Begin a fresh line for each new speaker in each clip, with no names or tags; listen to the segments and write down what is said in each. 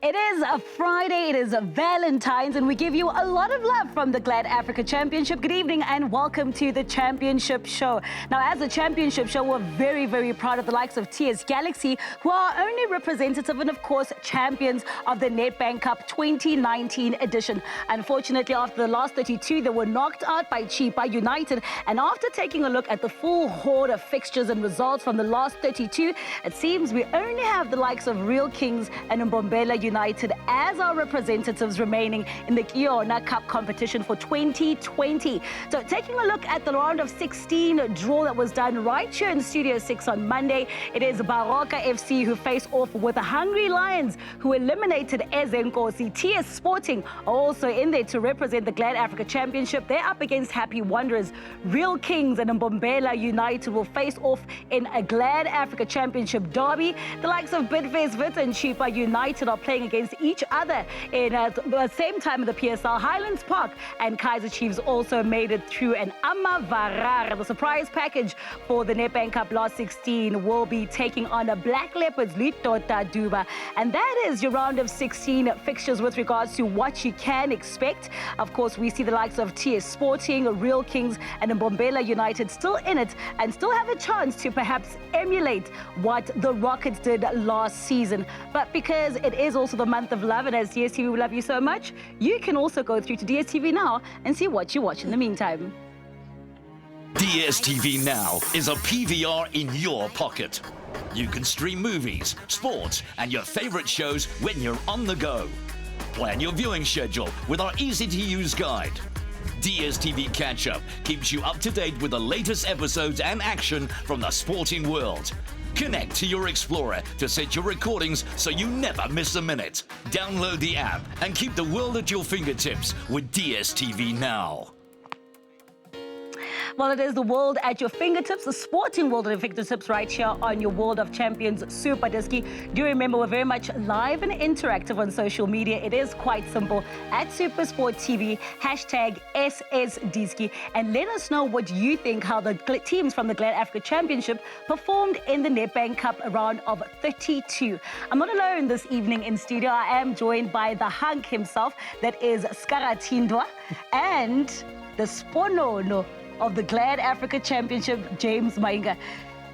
It is a Friday, it is a Valentine's, and we give you a lot of love from the GladAfrica Championship. Good evening and welcome to the Championship Show. Now, as a Championship Show, we're very, very proud of the likes of TS Galaxy, who are only representative and, of course, champions of the Nedbank Cup 2019 edition. Unfortunately, after the last 32, they were knocked out by Chipa United. And after taking a look at the full horde of fixtures and results from the last 32, it seems we only have the likes of Real Kings and Mbombela United as our representatives remaining in the Kiona Cup competition for 2020. So taking a look at the round of 16 draw that was done right here in Studio 6 on Monday, it is Baroka FC who face off with the Hungry Lions, who eliminated Ezenkosi. TS Sporting also in there to represent the GladAfrica Championship. They're up against Happy Wanderers. Real Kings and Mbombela United will face off in a GladAfrica Championship derby. The likes of Bidvest and Chipa United are playing against each other in the same time of the PSL. Highlands Park and Kaizer Chiefs also made it through an Amavarara. The surprise package for the Nedbank Cup last 16 will be taking on a Black Leopards, Litota Duba. And that is your round of 16 fixtures with regards to what you can expect. Of course, we see the likes of TS Sporting, Real Kings and Mbombela United still in it and still have a chance to perhaps emulate what the Rockets did last season. But because it is also the month of love, and as DSTV we love you so much, you can also go through to DSTV Now and see what you watch in the meantime.
DSTV Now is a PVR in your pocket. You can stream movies, sports, and your favorite shows when you're on the go. Plan your viewing schedule with our easy-to-use guide. DSTV Catch-Up keeps you up to date with the latest episodes and action from the sporting world. Connect to your Explorer to set your recordings so you never miss a minute. Download the app and keep the world at your fingertips with DSTV Now.
Well, it is the world at your fingertips, the sporting world at your fingertips right here on your World of Champions Super Disky. Do remember, we're very much live and interactive on social media. It is quite simple. At SuperSport TV, hashtag SSDisky. And let us know what you think, how the teams from the GladAfrica Championship performed in the Nedbank Cup round of 32. I'm not alone this evening in studio. I am joined by the hunk himself, that is Skaratindwa, and the Sponono of the GladAfrica Championship, James Mainga.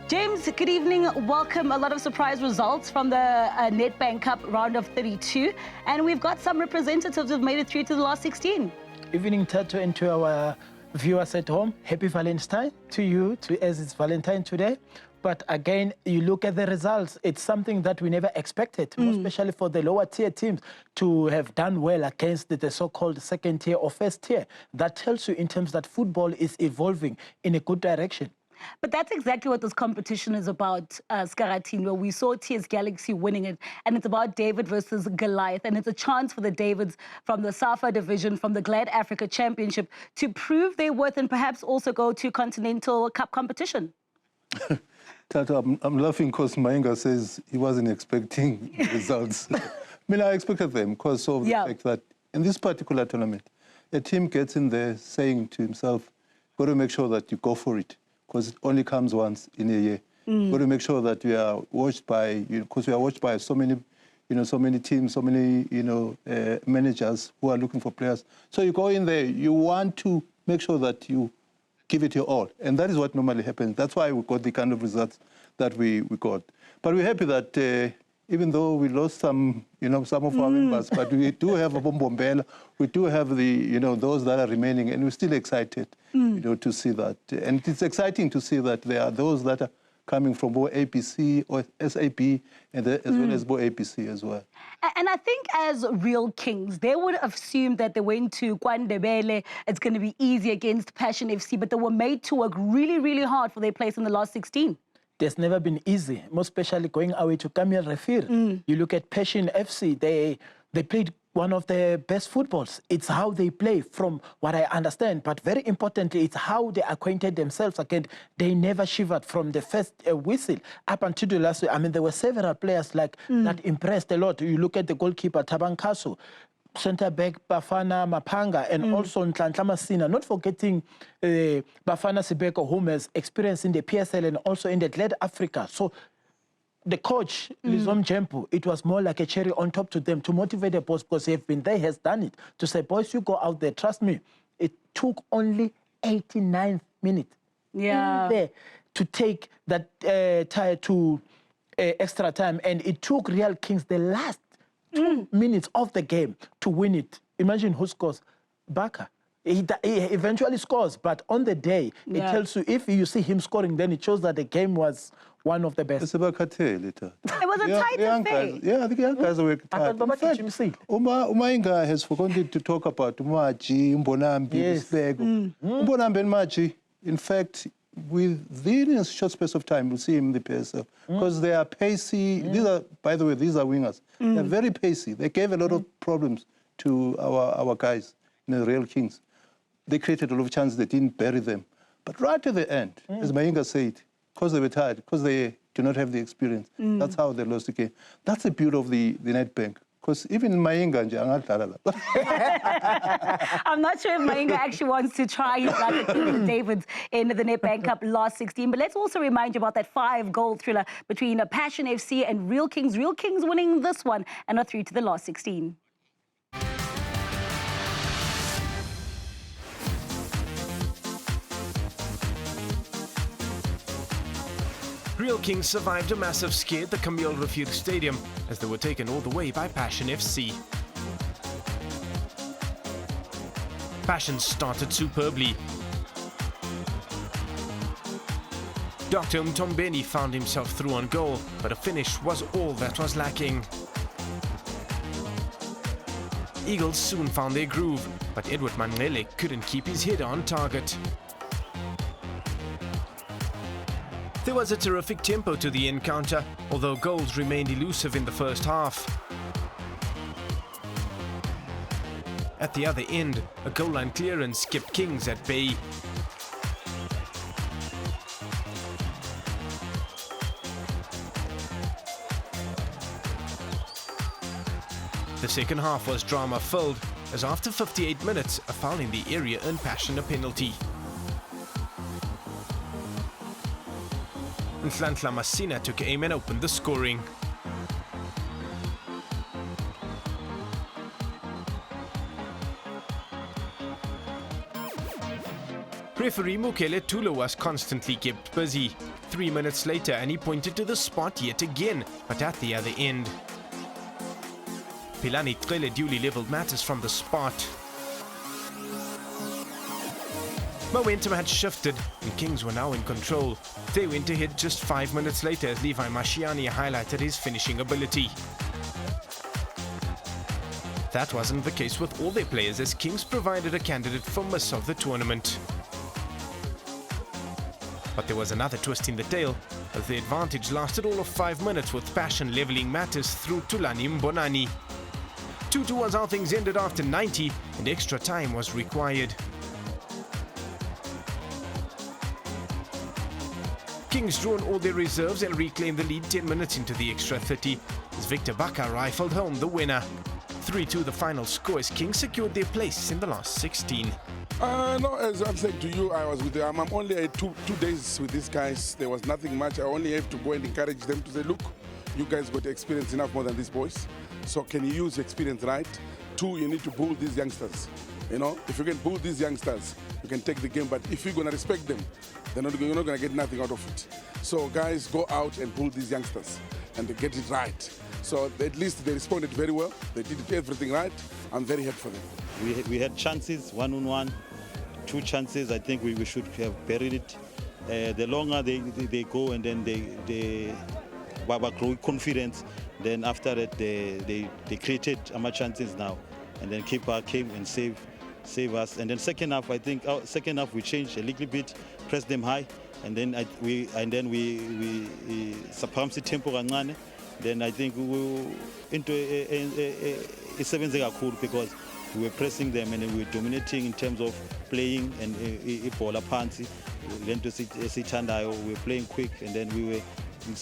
James, good evening. Welcome. A lot of surprise results from the Nedbank Cup round of 32. And we've got some representatives who've made it through to the last 16.
Evening, Tato, and to our viewers at home. Happy Valentine to you, as it's Valentine today. But again, you look at the results, it's something that we never expected, more especially for the lower tier teams to have done well against the so-called second tier or first tier. That tells you in terms that football is evolving in a good direction.
But that's exactly what this competition is about, Skaratin, where we saw TS Galaxy winning it, and it's about David versus Goliath, and it's a chance for the Davids from the SAFA division, from the GladAfrica Championship, to prove their worth and perhaps also go to Continental Cup competition.
Tata, I'm laughing because Mainga says he wasn't expecting results. I mean, I expected them because of the fact that in this particular tournament, a team gets in there saying to himself, got to make sure that you go for it because it only comes once in a year. Got to make sure that we are watched by, because we are watched by so many, so many teams, so many, managers who are looking for players. So you go in there, you want to make sure that you give it your all. And that is what normally happens. That's why we got the kind of results that we got. But we're happy that even though we lost some, some of our members, but we do have a Mbombela, we do have the, those that are remaining, and we're still excited, to see that. And it's exciting to see that there are those that are coming from both APC or SAP and as well as both APC as well.
And I think as Real Kings, they would have assumed that they went to Kwandebele, it's going to be easy against Passion FC, but they were made to work really, really hard for their place in the last 16.
There's never been easy, most especially going away to Kamil Refir. You look at Passion FC, they played one of the best footballs. It's how they play, from what I understand. But very importantly, it's how they acquainted themselves again. They never shivered from the first whistle up until the last. I mean, there were several players that impressed a lot. You look at the goalkeeper, Tabankaso, centre-back Bafana Mapanga, and also Nhlanhla Masina, not forgetting Bafana Sibeko, whom has experience in the PSL and also in the GladAfrica. So the coach, Lizom Jempu, it was more like a cherry on top to them to motivate the boys because they've been there, has done it. To say, boys, you go out there, trust me. It took only 89 minutes there to take that tie to extra time. And it took Real Kings the last 2 minutes of the game to win it. Imagine who scores. Baka. He eventually scores, but on the day, it tells you, if you see him scoring, then it shows that the game was one of the best.
It was a tight affair.
Yeah, the young guys were tight. In fact, Umainga has forgotten to talk about Umaji, Mbonambi, Sego. Mbonambi and Maji, in fact, within a short space of time, we'll see him in the PSL. Because they are pacey. These are, by the way, these are wingers. They're very pacey. They gave a lot of problems to our guys in the Real Kings. They created a lot of chances, they didn't bury them. But right at the end, as Mainga said, because they were tired, because they do not have the experience, that's how they lost the game. That's the beauty of the net bank. Because even Mainga,
I'm not sure if Mainga actually wants to try his luck at King David's in the Nedbank Cup last 16. But let's also remind you about that 5-goal thriller between Passion FC and Real Kings. Real Kings winning this one and are through to the last 16.
Real Kings survived a massive scare at the Camille Rafir Stadium as they were taken all the way by Passion FC. Passion started superbly. Dr. Mtombeni found himself through on goal, but a finish was all that was lacking. Eagles soon found their groove, but Edward Manele couldn't keep his head on target. There was a terrific tempo to the encounter, although goals remained elusive in the first half. At the other end, a goal line clearance kept Kings at bay. The second half was drama-filled, as after 58 minutes, a foul in the area earned Passion a penalty. Nhlanhla Masina took aim and opened the scoring. Referee Mukele Tula was constantly kept busy. 3 minutes later and he pointed to the spot yet again, but at the other end. Pilani Trele duly levelled matters from the spot. Momentum had shifted and Kings were now in control. They went ahead just 5 minutes later as Levi Mashiani highlighted his finishing ability. That wasn't the case with all their players as Kings provided a candidate for miss of the tournament. But there was another twist in the tale as the advantage lasted all of 5 minutes with Passion levelling matters through Tulani Mbonani. 2-2 was how things ended after 90 and extra time was required. Kings drew on all their reserves and reclaimed the lead 10 minutes into the extra 30 as Victor Baka rifled home the winner. 3-2 the final score as Kings secured their place in the last 16.
No, as I've said to you, I was with them. I'm only two days with these guys. There was nothing much. I only have to go and encourage them to say, look, you guys got experience enough more than these boys. So can you use your experience right? 2, you need to build these youngsters. You know, if you can build these youngsters, you can take the game. But if you're going to respect them, you're not going to get nothing out of it. So guys, go out and build these youngsters and they get it right. So at least they responded very well. They did everything right. I'm very happy for them.
We had chances, 1-on-1, 2 chances. I think we should have buried it. The longer they go and then they grow confidence, then after that they created our chances now. And then keeper came and save us. And then second half, I think second half we changed a little bit, pressed them high, and then we suppressed the tempo kancane. Then I think we were into a 7 cool because we were pressing them and we were dominating in terms of playing and a ball pansi. We were playing quick and then we were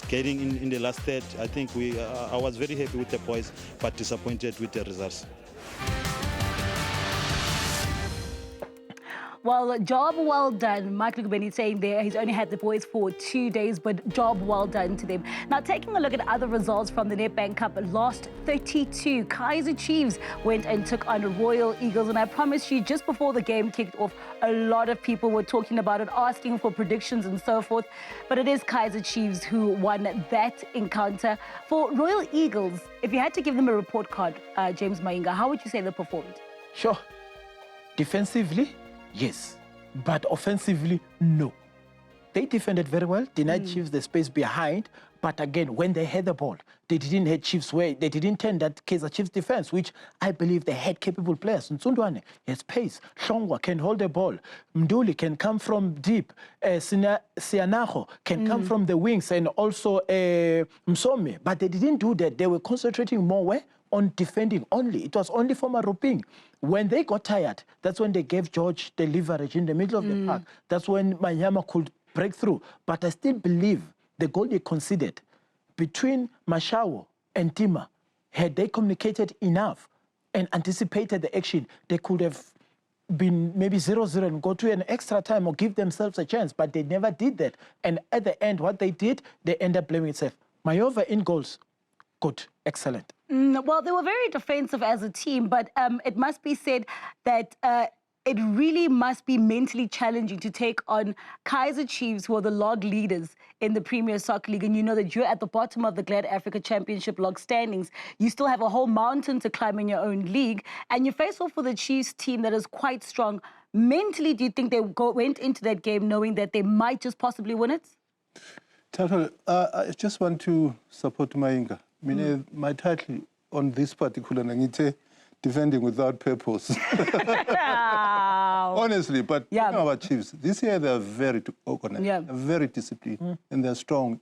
getting in the last third. I think I was very happy with the boys, but disappointed with the results.
Well, job well done. Michael Gubeni saying there he's only had the boys for 2 days, but job well done to them. Now, taking a look at other results from the Nedbank Cup, lost 32. Kaizer Chiefs went and took on Royal Eagles, and I promise you, just before the game kicked off, a lot of people were talking about it, asking for predictions and so forth, but it is Kaizer Chiefs who won that encounter. For Royal Eagles, if you had to give them a report card, James Mainga, how would you say they performed?
Sure. Defensively, yes. But offensively, no. They defended very well, denied Chiefs the space behind. But again, when they had the ball, they didn't hit Chiefs' way. They didn't turn that Kaizer Chiefs defense, which I believe they had capable players. Nsundwane has pace. Shongwa can hold the ball. Mduli can come from deep. Sianaho can come from the wings, and also Msomi. But they didn't do that. They were concentrating more on defending only. It was only for Maruping. When they got tired, that's when they gave George the leverage in the middle of the park. That's when Manyama could break through. But I still believe the goal they conceded between Mashawo and Tima, had they communicated enough and anticipated the action, they could have been maybe 0-0 and go to an extra time or give themselves a chance. But they never did that. And at the end, what they did, they end up blaming itself. Mayova in goals, good, excellent.
Well, they were very defensive as a team, but it must be said that it really must be mentally challenging to take on Kaizer Chiefs, who are the log leaders in the Premier Soccer League. And you know that you're at the bottom of the GladAfrica Championship log standings. You still have a whole mountain to climb in your own league. And you face off with a Chiefs team that is quite strong. Mentally, do you think they went into that game knowing that they might just possibly win it?
Tato, I just want to support Mainga. My title on this particular Nangite, defending without purpose. Honestly, but you know our Chiefs, this year they are very organized, very disciplined, and they're strong.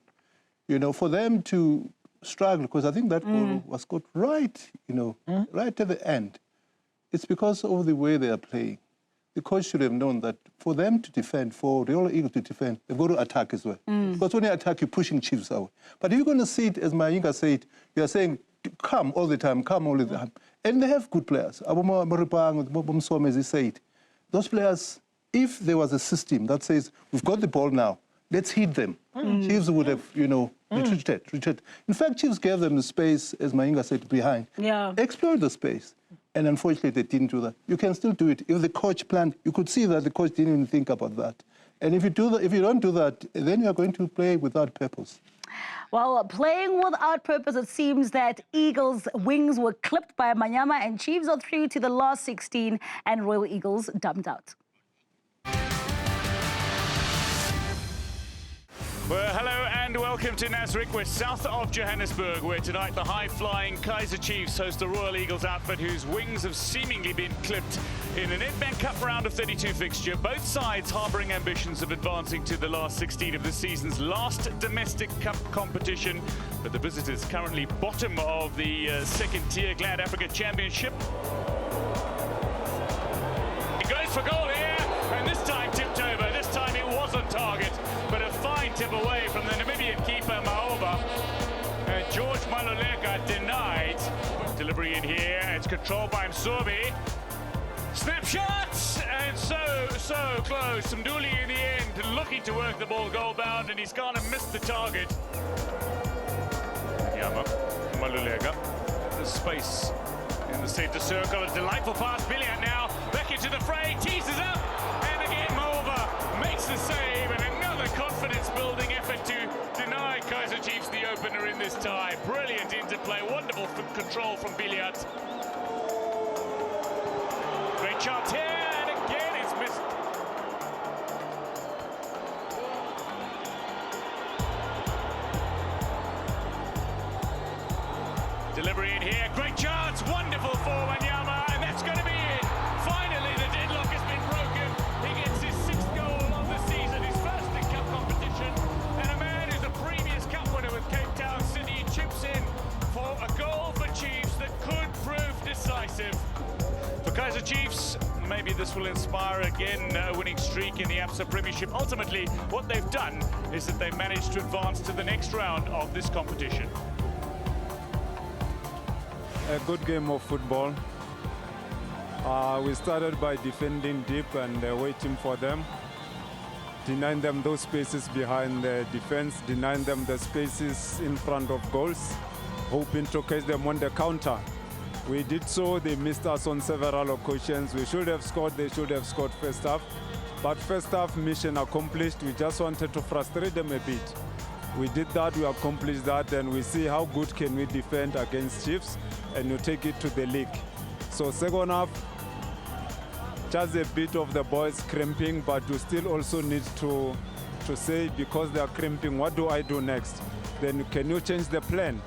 You know, for them to struggle, because I think that goal was got right, right at the end. It's because of the way they are playing. The coach should have known that for them to defend, for Royal Eagles to defend, they've got to attack as well. Because when you attack, you're pushing Chiefs away. But if you're going to see it, as Mainga said, you're saying, come all the time, come all the time. And they have good players. As he said, those players, if there was a system that says, we've got the ball now, let's hit them, Chiefs would have, retreated. In fact, Chiefs gave them the space, as Mainga said, behind. Explored the space. And unfortunately, they didn't do that. You can still do it. If the coach planned, you could see that the coach didn't even think about that. And if you do that, if you don't do that, then you are going to play without purpose.
Well, playing without purpose, it seems that Eagles' wings were clipped by Manyama and Chiefs are through to the last 16 and Royal Eagles dumped out.
Well, hello and welcome to Nasric. We're south of Johannesburg, where tonight the high-flying Kaizer Chiefs host the Royal Eagles outfit, whose wings have seemingly been clipped in an Nedbank Cup round of 32 fixture. Both sides harbouring ambitions of advancing to the last 16 of the season's last domestic cup competition. But the visitors currently bottom of the second-tier GladAfrica Championship. He goes for goal here, and this time tipped over. This time it was on target, but a fine tip away from the Namibian keeper, Maoba. George Maluleka denied. Delivery in here, it's controlled by Msomi. Snapshots, and so close. Mduli in the end, looking to work the ball goal-bound, and he's gone and missed the target. Yama, Maluleka, the space in the centre circle. A delightful pass, Billiard now, back into the fray, teases up, and again Maoba makes the save, and another confidence-building effort to deny Kaizer Chiefs the opener in this tie. Brilliant interplay, wonderful control from Billiard. Great chance here, and again it's missed. Delivery in here, great chance, wonderful for Wanyama, and that's going to be it. Finally, the deadlock has been broken. He gets his 6th goal of the season, his first in cup competition, and a man who's a previous cup winner with Cape Town City chips in for a goal for Chiefs that could prove decisive. For Kaizer Chiefs, maybe this will inspire again a winning streak in the ABSA Premiership. Ultimately, what they've done is that they've managed to advance to the next round of this competition.
A good game of football. We started by defending deep and waiting for them, denying them those spaces behind the defense, denying them the spaces in front of goals, hoping to catch them on the counter. We did so. They missed us on several occasions. We should have scored. They should have scored first half. But first half, mission accomplished. We just wanted to frustrate them a bit. We did that. We accomplished that. And we see how good can we defend against Chiefs, and we take it to the league. So second half, just a bit of the boys cramping, but we still also need to say, because they are cramping, what do I do next? Then can you change the plan?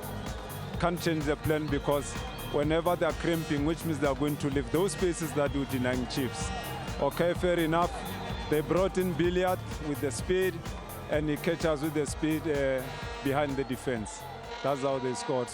Can't change the plan, because whenever they are cramping, which means they are going to leave those spaces that you're denying Chiefs. Okay, fair enough. They brought in Billiard with the speed, and he catches us with the speed behind the defense. That's how they scored.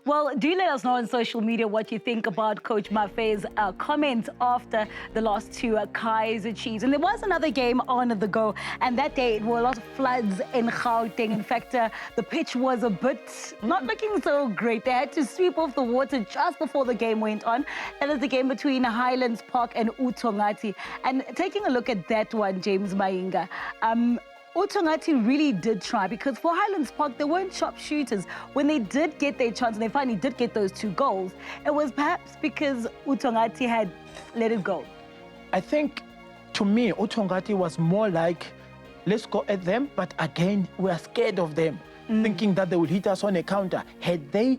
Well, do let us know on social media what you think about Coach Maffei's comment after the loss to Kaizer Chiefs. And there was another game on the go, and that day it were a lot of floods in Gauteng. In fact, the pitch was a bit not looking so great. They had to sweep off the water just before the game went on. That is the game between Highlands Park and Uthongathi. And taking a look at that one, James Mainga, Uthongathi really did try, because for Highlands Park, they weren't sharpshooters. When they did get their chance and they finally did get those 2 goals, it was perhaps because Uthongathi had let it go.
I think, to me, Uthongathi was more like, let's go at them, but again, we are scared of them, thinking that they will hit us on a counter. Had they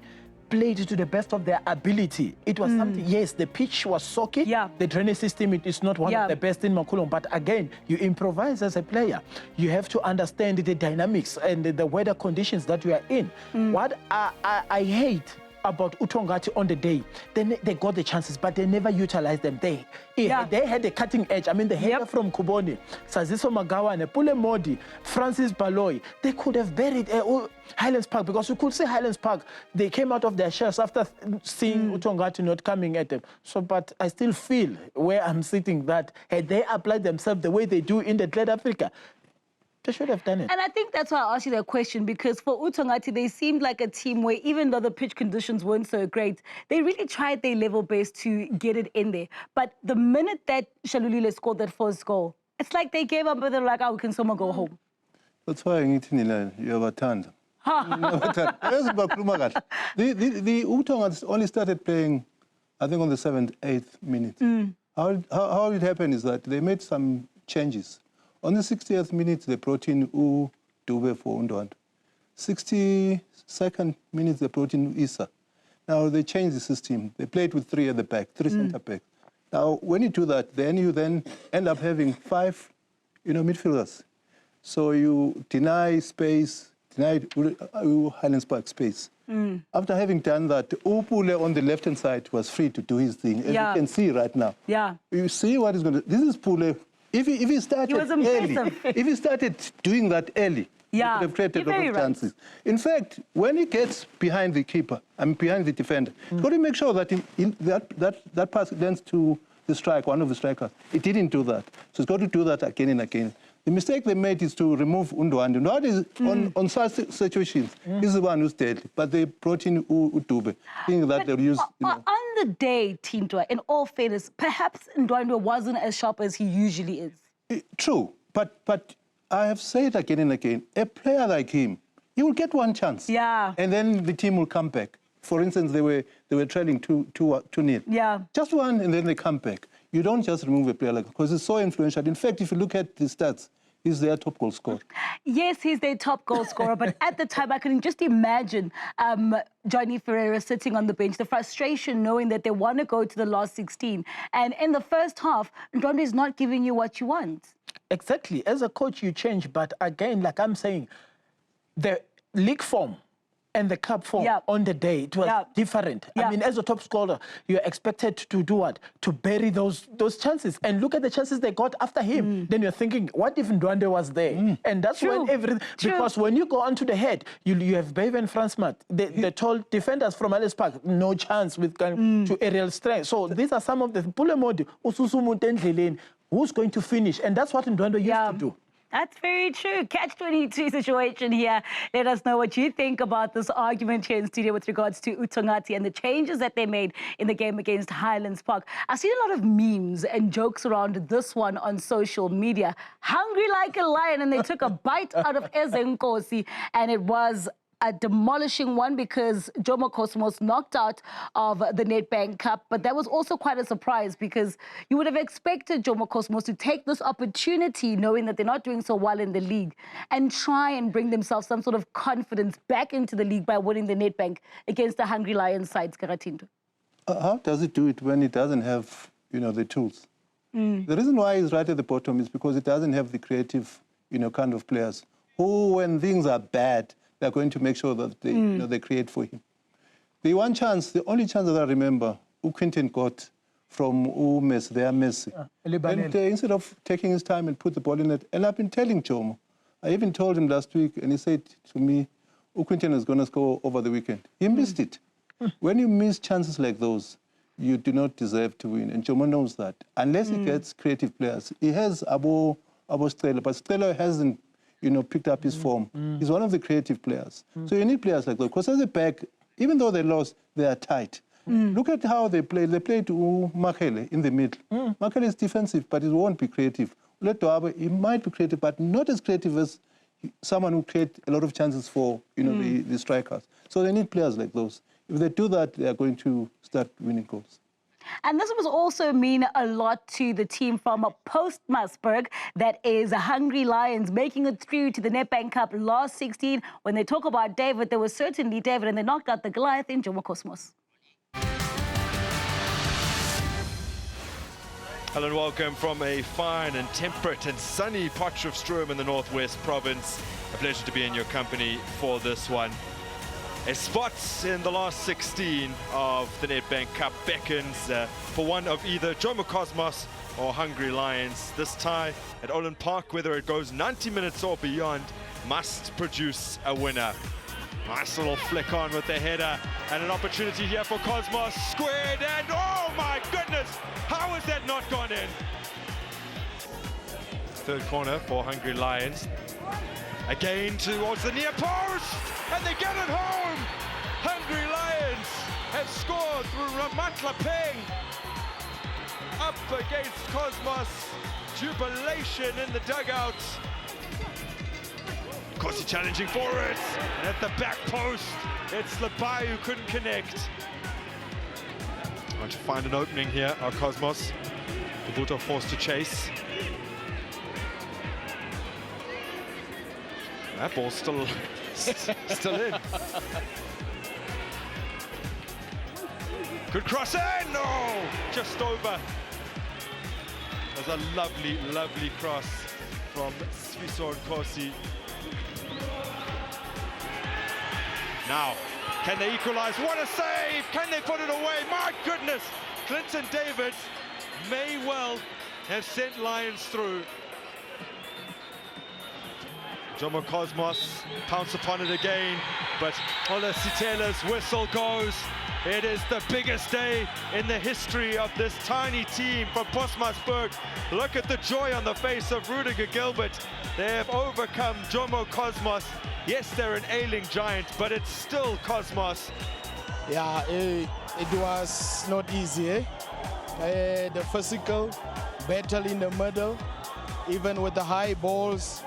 played to the best of their ability, it was something. Yes, the pitch was soaking.
Yeah.
The drainage system, it is not one of the best in Makulong. But again, you improvise as a player. You have to understand the dynamics and the weather conditions that you are in. What I hate about Uthongathi on the day, they got the chances, but they never utilized them. They had the cutting edge. I mean, the header from Kuboni, Saziso Magawane, Pule Modi, Francis Baloy, they could have buried Highlands Park, because you could see Highlands Park, they came out of their shells after seeing Uthongathi not coming at them. So, but I still feel where I'm sitting that had they applied themselves the way they do in the GladAfrica, they should have done it.
And I think that's why I asked you that question, because for Uthongathi, they seemed like a team where, even though the pitch conditions weren't so great, they really tried their level best to get it in there. But the minute that Shalulile scored that first goal, it's like they gave up, and they're like, oh, can someone go home?
That's why you have a tandem. The Uthongathi only started playing, I think, on the 7th, 8th minute. How it happened is that they made some changes. On the 60th minute, they brought in Dube for Undwand. 62nd minute, they brought in Issa. Now, they changed the system. They played with 3 at the back, 3 centre backs. Now, when you do that, then you end up having 5, midfielders. So you deny space, deny Highlands Park space. After having done that, Upule on the left-hand side was free to do his thing, as you can see right now. You see what is going to... This is Pule. If he started early, if he started doing that early, he could have created a lot of chances. In fact, when he gets behind the keeper, behind the defender, he's got to make sure that that pass lands to the striker, one of the strikers. He didn't do that. So he's got to do that again and again. The mistake they made is to remove Undwand. Undwand is on such situations, he's the one who's deadly. But they brought in Udube, thinking that they'll use...
On the day, Team Dwa, in all fairness, perhaps Ndwandwe wasn't as sharp as he usually is.
True, but I have said again and again, a player like him, he will get one chance. And then the team will come back. For instance, they were trailing 2-0. Just one, and then they come back. You don't just remove a player like that, because it's so influential. In fact, if you look at the stats, he's their top goal scorer.
Yes, he's their top goal scorer, but at the time, I can just imagine Johnny Ferreira sitting on the bench, the frustration knowing that they want to go to the last 16. And in the first half, Ndwandwe is not giving you what you want.
Exactly. As a coach, you change. But again, like I'm saying, the league form and the cup form on the day, it was different. I mean, as a top scorer, you're expected to do what? To bury those chances. And look at the chances they got after him. Then you're thinking, what if Ndwandwe was there? And that's when everything... Because when you go onto the head, you have Bave and Fransmat. The tall defenders from Highlands Park, no chance with to aerial strength. So these are some of the... Pulemodi, Ususumu Tendleleni, who's going to finish? And that's what Ndwandwe used to do.
That's very true. Catch-22 situation here. Let us know what you think about this argument here in studio with regards to Uthongathi and the changes that they made in the game against Highlands Park. I've seen a lot of memes and jokes around this one on social media. Hungry like a lion, and they took a bite out of Ezenkosi, and it was a demolishing one because Jomo Cosmos knocked out of the Nedbank Cup. But that was also quite a surprise because you would have expected Jomo Cosmos to take this opportunity, knowing that they're not doing so well in the league, and try and bring themselves some sort of confidence back into the league by winning the Nedbank against the Hungry Lions sides, Karatinto.
How does it do it when it doesn't have, the tools? The reason why it's right at the bottom is because it doesn't have the creative, kind of players who, when things are bad, they're going to make sure that they, they create for him. The only chance that I remember, Quinton got from Messi. And instead of taking his time and put the ball in it, and I've been telling Jomo, I even told him last week, and he said to me, Quinton is going to score over the weekend. He missed it. When you miss chances like those, you do not deserve to win, and Jomo knows that. Unless he gets creative players. He has Abo Stella, but Stella hasn't picked up his form. He's one of the creative players. So you need players like that. Because as a back, even though they lost, they are tight. Look at how they played. They played Makele in the middle. Makele is defensive, but he won't be creative. Ulet he might be creative, but not as creative as someone who creates a lot of chances for the strikers. So they need players like those. If they do that, they are going to start winning goals.
And this must also mean a lot to the team from Postmasburg, that is Hungry Lions, making it through to the Nedbank Cup last 16. When they talk about David, there was certainly David, and they knocked out the Goliath in Jomo Cosmos.
Hello and welcome from a fine and temperate and sunny Potchefstroom in the Northwest Province. A pleasure to be in your company for this one. A spot in the last 16 of the Nedbank Cup beckons for one of either Jomo Cosmos or Hungry Lions. This tie at Olin Park, whether it goes 90 minutes or beyond, must produce a winner. Nice little flick on with the header, and an opportunity here for Cosmos. Squared, and oh my goodness, how has that not gone in? Third corner for Hungry Lions. Again towards the near post, and they get it home! Hungry Lions have scored through Ramatla Peng. Up against Cosmos, jubilation in the dugout. Kosi challenging for it, and at the back post, it's Labai who couldn't connect. Trying to find an opening here, our Cosmos. Kabuto forced to chase. That ball's still in. Good cross in, no, just over. That was a lovely, lovely cross from Sviso Nkosi. Now, can they equalize? What a save! Can they put it away? My goodness! Clinton David may well have sent Lions through. Jomo Cosmos pounce upon it again, but Ola Sitela's whistle goes. It is the biggest day in the history of this tiny team from Postmasburg. Look at the joy on the face of Rudiger Gilbert. They have overcome Jomo Cosmos. Yes, they're an ailing giant, but it's still Cosmos.
Yeah, it was not easy. The physical battle in the middle, even with the high balls.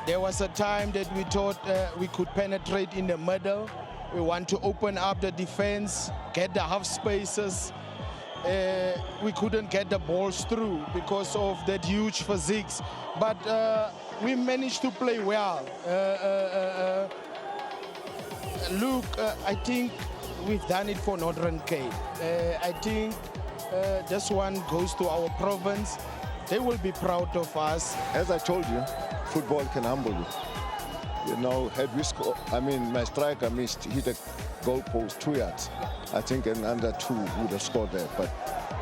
There was a time that we thought we could penetrate in the middle. We want to open up the defense, get the half spaces. We couldn't get the balls through because of that huge physiques. But we managed to play well. Look, I think we've done it for Northern Cape. I think this one goes to our province. They will be proud of us.
As I told you, football can humble you. Had we scored, my striker hit a goal post 2 yards. I think an under 2 would have scored there, but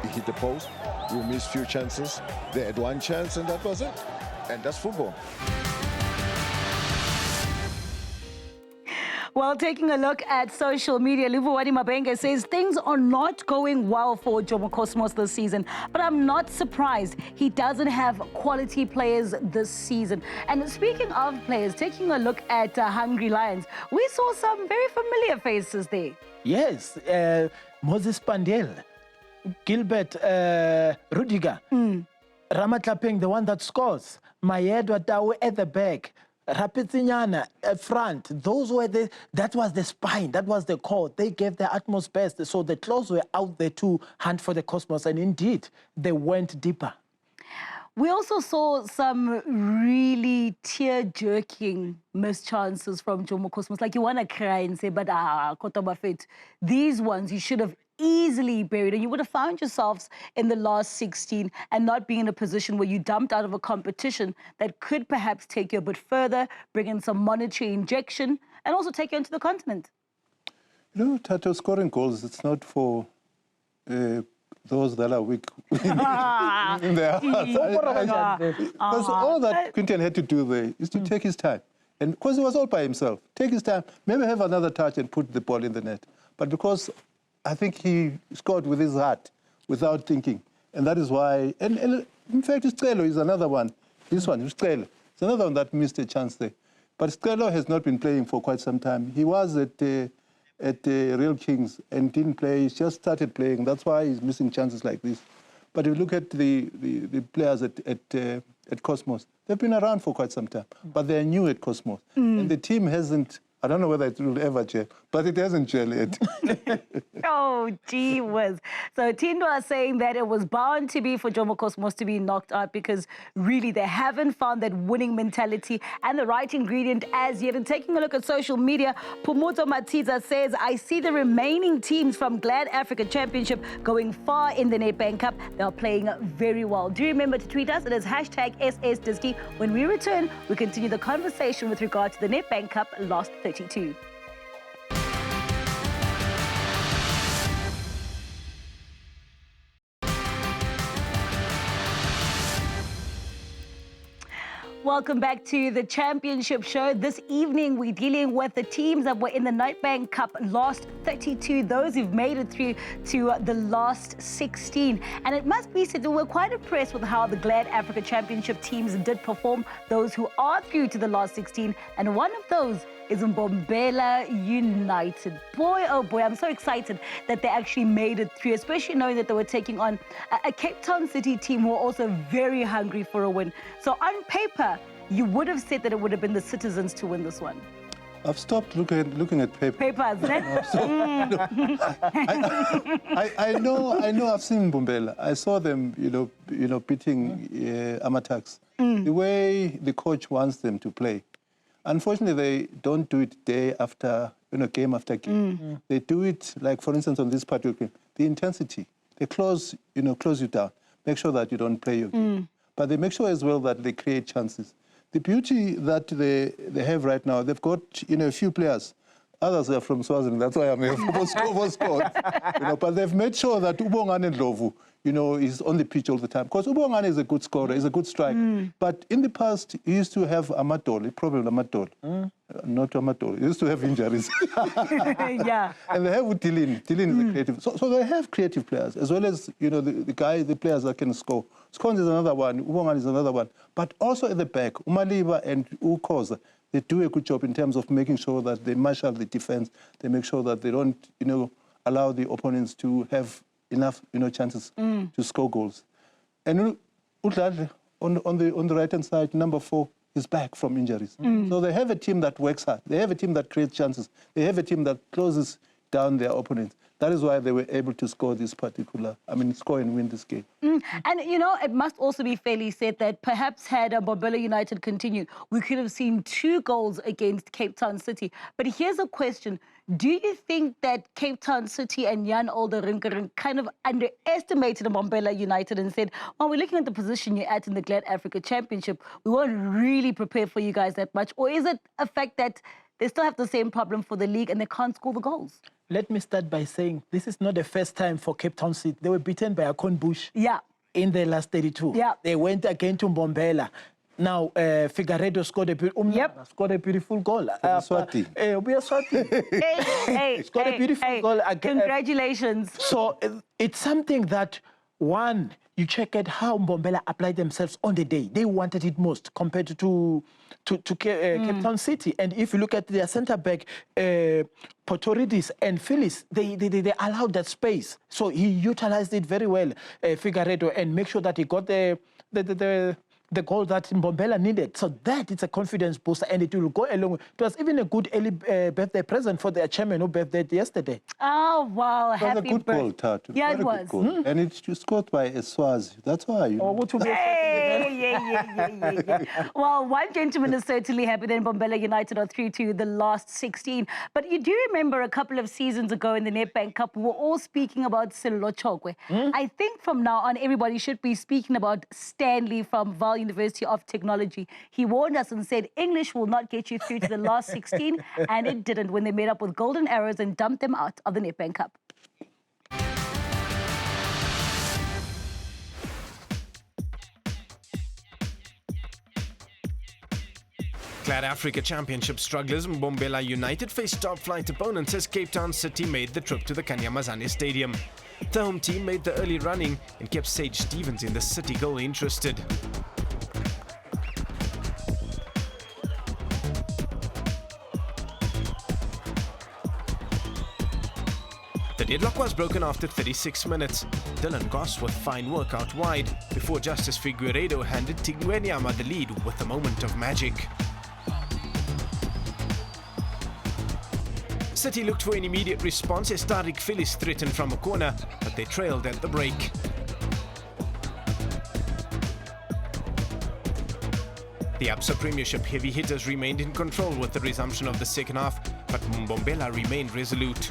he hit the post. We missed few chances. They had one chance, and that was it. And that's football.
Well, taking a look at social media, Luvuwani Mabenge says things are not going well for Jomo Cosmos this season, but I'm not surprised he doesn't have quality players this season. And speaking of players, taking a look at Hungry Lions, we saw some very familiar faces there.
Yes, Moses Pandel, Gilbert Rudiger, Ramatlapeng, the one that scores, Mayedwa Tawe at the back, Rapetinyana at front. Those were that was the spine, that was the core. They gave their utmost best. So the claws were out there to hunt for the Cosmos, and indeed, they went deeper.
We also saw some really tear-jerking missed chances from Jomo Cosmos. Like, you want to cry and say, but Kotobafet, these ones you should have easily buried, and you would have found yourselves in the last 16 and not being in a position where you dumped out of a competition that could perhaps take you a bit further, bring in some monetary injection, and also take you into the continent.
You know, Tato, scoring goals, it's not for those that are weak in their hearts. Because all that Quinton had to do there is to take his time. And because he was all by himself, take his time, maybe have another touch and put the ball in the net. But because I think he scored with his heart, without thinking. And that is why, and in fact, Strelo is another one. This one, Strelo, is another one that missed a chance there. But Strelo has not been playing for quite some time. He was at Real Kings and didn't play. He just started playing. That's why he's missing chances like this. But if you look at the players at Cosmos, they've been around for quite some time, but they're new at Cosmos. And the team hasn't, I don't know whether it will ever gel, but it hasn't gel yet.
Oh, gee whiz. So Tindwa is saying that it was bound to be for Jomo Cosmos to be knocked out because really they haven't found that winning mentality and the right ingredient as yet. And taking a look at social media, Pumuto Matiza says, I see the remaining teams from GladAfrica Championship going far in the Nedbank Cup. They are playing very well. Do remember to tweet us. It is #SSDisky. When we return, we continue the conversation with regard to the Nedbank Cup Last 32. Welcome back to the Championship Show. This evening, we're dealing with the teams that were in the Nedbank Cup Last 32, those who've made it through to the last 16. And it must be said that we're quite impressed with how the GladAfrica Championship teams did perform, those who are through to the last 16. And one of those is Mbombela United. Boy, oh boy, I'm so excited that they actually made it through, especially knowing that they were taking on a Cape Town City team who are also very hungry for a win. So on paper, you would have said that it would have been the Citizens to win this one.
I've stopped looking at paper.
Papers, right?
I know I've seen Mbombela. I saw them, beating Amatax. The way the coach wants them to play. Unfortunately, they don't do it day after, game after game. They do it, like, for instance, on this particular game, the intensity. They close you down, make sure that you don't play your game. But they make sure as well that they create chances. The beauty that they have right now, they've got, a few players. Others are from Swaziland, that's why I'm here for sport. But they've made sure that Ubongane Ndlovu, is on the pitch all the time. Because Ubongane is a good scorer, is a good striker. But in the past, he used to have Amadoli, probably Amadoli. Not Amadoli, he used to have injuries.
Yeah.
And they have Dylan. Dylan is a creative. So they have creative players, as well as, the players that can score. Skons is another one, Ubongane is another one. But also at the back, Umaliba and Ukoza, they do a good job in terms of making sure that they marshal the defense. They make sure that they don't, allow the opponents to have enough, chances to score goals. And Uthongathi, on the right-hand side, number 4, is back from injuries. So they have a team that works hard. They have a team that creates chances. They have a team that closes down their opponents. That is why they were able to score score and win this game.
And, it must also be fairly said that perhaps had Mbombela United continued, we could have seen 2 goals against Cape Town City. But here's a question. Do you think that Cape Town City and Jan Olderrinkeren kind of underestimated Mbombela United and said, well, we're looking at the position you're at in the GladAfrica Championship, we weren't really prepared for you guys that much? Or is it a fact that they still have the same problem for the league and they can't score the goals?
Let me start by saying this is not the first time for Cape Town City. They were beaten by Akon Bush in the last 32.
Yeah.
They went again to Mbombela. Now, Figueiredo scored scored a beautiful goal.
We are Swati.
Hey,
scored a beautiful goal.
Congratulations.
So it's something that, one, you check at how Mbombela applied themselves on the day. They wanted it most compared to Cape Town City. And if you look at their centre-back, Potoridis and Phyllis, they allowed that space. So he utilized it very well, Figueiredo, and make sure that he got the goal that Mbombela needed. So that it's a confidence booster, and it will go along. It was even a good early birthday present for their chairman who birthdayed yesterday.
Oh, wow.
It was a good goal, Tatu.
Yeah,
Very
it was.
Good goal. And it's scored by a Swazi. That's why. You know.
Yeah. Well, one gentleman is certainly happy that Mbombela United are through to the last 16. But you do remember a couple of seasons ago in the Nedbank Cup, we were all speaking about Sello Chokwe. I think from now on, everybody should be speaking about Stanley from Vaal University of Technology. He warned us and said English will not get you through to the last 16, and it didn't when they made up with Golden Arrows and dumped them out of the Nedbank Cup.
GladAfrica Championship strugglers Mbombela United faced top-flight opponents as Cape Town City made the trip to the Kanyamazane Stadium. The home team made the early running and kept Sage Stevens in the City goal interested. The deadlock was broken after 36 minutes. Dylan Goss with fine work out wide before Justice Figueiredo handed Tingwenyama the lead with a moment of magic. City looked for an immediate response as Tariq Phyllis threatened from a corner, but they trailed at the break. The Absa Premiership heavy hitters remained in control with the resumption of the second half, but Mbombela remained resolute.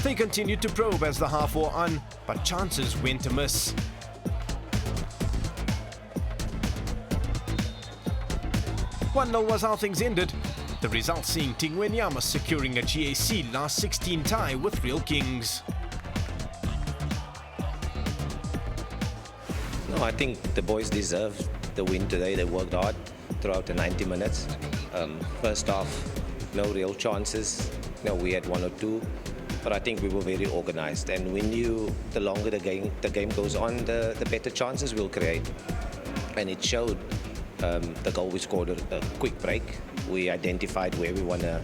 They continued to probe as the half wore on, but chances went amiss. "1-0 was how things ended, the result seeing Tingwenyama securing a GAC last 16 tie with Real Kings.
No, I think the boys deserved the win today. They worked hard throughout the 90 minutes. First half, no real chances. We had one or two, but I think we were very organized. And we knew the longer the game goes on, the better chances we'll create. And it showed. The goal we scored a quick break. We identified where we wanna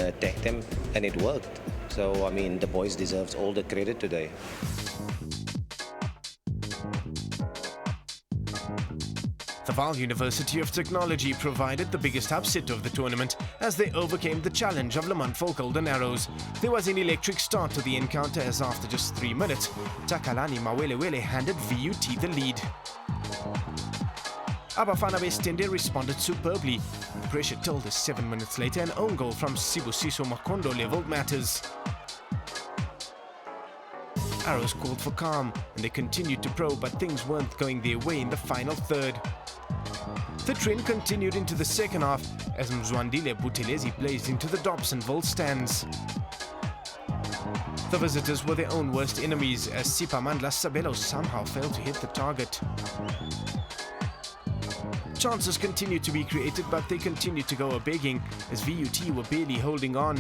attack them, and it worked. So I mean, the boys deserves all the credit today.
The Vaal University of Technology provided the biggest upset of the tournament as they overcame the challenge of Le Mans Golden Arrows. There was an electric start to the encounter as after just 3 minutes, Takalani Mawelewele handed VUT the lead. Abafana Bestende responded superbly. The pressure told us 7 minutes later an own goal from Sibusiso Makondo leveled matters. Arrows called for calm and they continued to probe, but things weren't going their way in the final third. The trend continued into the second half as Mzwandile Buthelezi blazed into the Dobsonville stands. The visitors were their own worst enemies as Sipamandla Sabelo somehow failed to hit the target. Chances continued to be created, but they continued to go a-begging as VUT were barely holding on.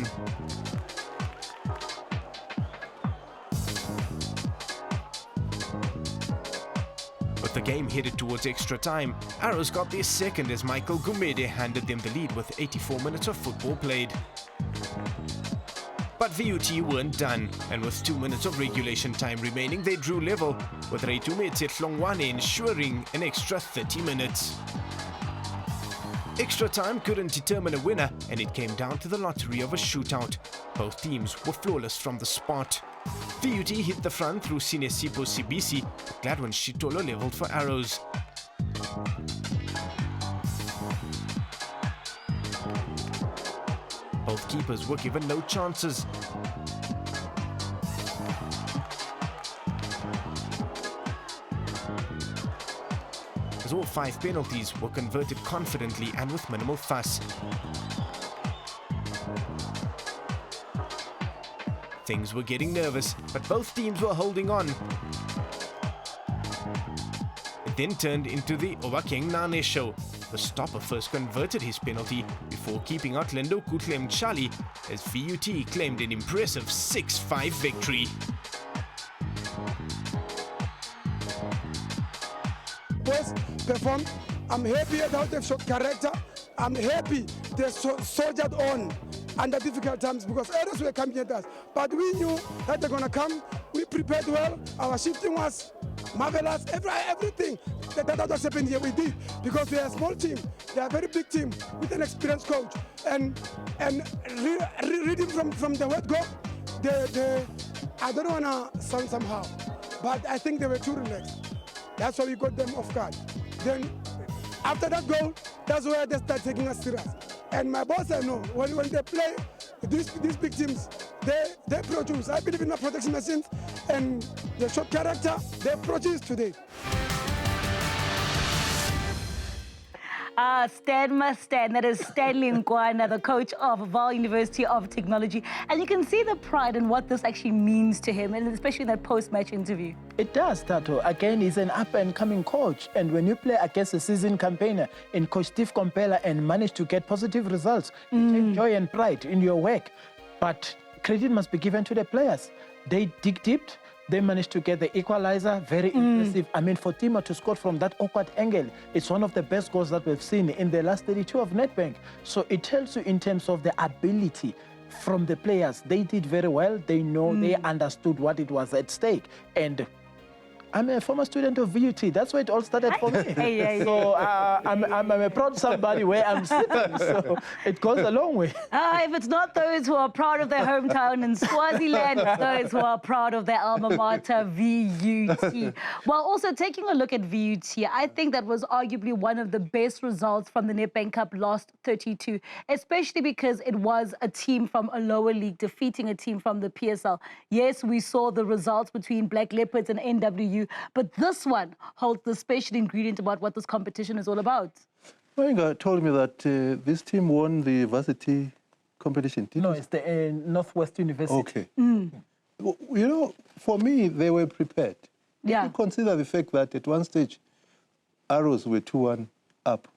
With the game headed towards extra time, Arrows got their second as Michael Gumede handed them the lead with 84 minutes of football played. But VUT weren't done, and with 2 minutes of regulation time remaining, they drew level, with Reitumete Tlongwane ensuring an extra 30 minutes. Extra time couldn't determine a winner, and it came down to the lottery of a shootout. Both teams were flawless from the spot. VUT hit the front through Sinesipo Sibisi, but Gladwin Shitolo leveled for Arrows. Both keepers were given no chances. As all 5 penalties were converted confidently and with minimal fuss. Things were getting nervous, but both teams were holding on. It then turned into the Obakeng Nane show. The stopper first converted his penalty before keeping out Lendo Kutlem Chali as VUT claimed an impressive 6-5 victory.
Boys performed. I'm happy about they've showed character. I'm happy they soldiered on under difficult times because others were coming at us. But we knew that they're going to come. We prepared well. Our shifting was marvelous. Everything that was happening here we did because we are a small team. They are a very big team with an experienced coach. And reading from the word go, I don't want to sound somehow, but I think they were too relaxed. That's why we got them off guard. Then after that goal, that's where they start taking us serious. And my boss, I know, when they play these big teams, they produce. I believe in my protection machines and the short character, they produce today.
Stan must stand. That is Stanley Nkwana, the coach of Vaal University of Technology. And you can see the pride in what this actually means to him, and especially in that post-match interview.
It does, Tato. Again, he's an up-and-coming coach. And when you play against a seasoned campaigner in Coach Steve Mbombela and manage to get positive results, you take joy and pride in your work. But credit must be given to the players. They dig deep. They managed to get the equalizer, very impressive. I mean, for Timo to score from that awkward angle, it's one of the best goals that we've seen in the last 32 of Nedbank. So it tells you in terms of the ability from the players. They did very well. They know, they understood what it was at stake. And I'm a former student of VUT. That's where it all started for me. So I'm a proud somebody where I'm sitting. So it goes a long way.
If it's not those who are proud of their hometown in Swaziland, it's those who are proud of their alma mater, VUT. Well, also taking a look at VUT, I think that was arguably one of the best results from the Nedbank Cup last 32, especially because it was a team from a lower league defeating a team from the PSL. Yes, we saw the results between Black Leopards and NWU, but this one holds the special ingredient about what this competition is all about.
Moenga told me that this team won the varsity competition.
No, it's the Northwest University.
Okay. You know, for me, they were prepared.
Yeah.
If you consider the fact that at one stage, Arrows were 2-1 up.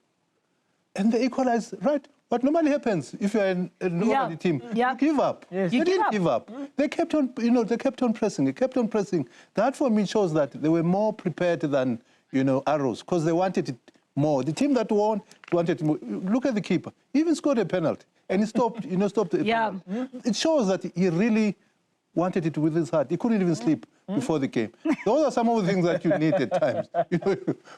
And they equalized, right? What normally happens if you're a normal team, you give up.
Yes.
They didn't give up. They kept on, they kept on pressing. They kept on pressing. That for me shows that they were more prepared than, Arrows, because they wanted it more. The team that won wanted more. Look at the keeper. He even scored a penalty, and he stopped. Stopped. It shows that he really wanted it with his heart. He couldn't even sleep before the game. Those are some of the things that you need at times,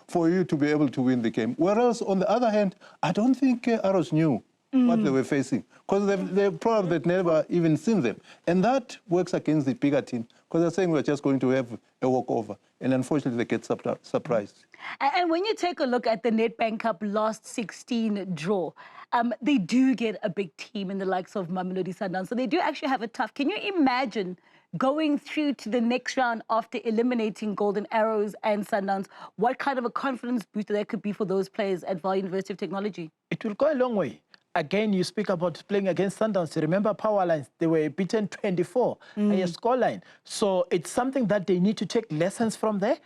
for you to be able to win the game. Whereas, on the other hand, I don't think Arrows knew what they were facing, because they've probably never even seen them. And that works against the bigger team, because they're saying we're just going to have a walkover. And unfortunately, they get surprised.
And when you take a look at the Nedbank Cup last 16 draw, they do get a big team in the likes of Mamelodi Sundowns. So they do actually have it tough. Can you imagine going through to the next round after eliminating Golden Arrows and Sundowns? What kind of a confidence booster that could be for those players at Vaal University of Technology?
It will go a long way. Again, you speak about playing against Sundowns. Remember Power Lines, they were beaten 24, a scoreline. So it's something that they need to take lessons from there.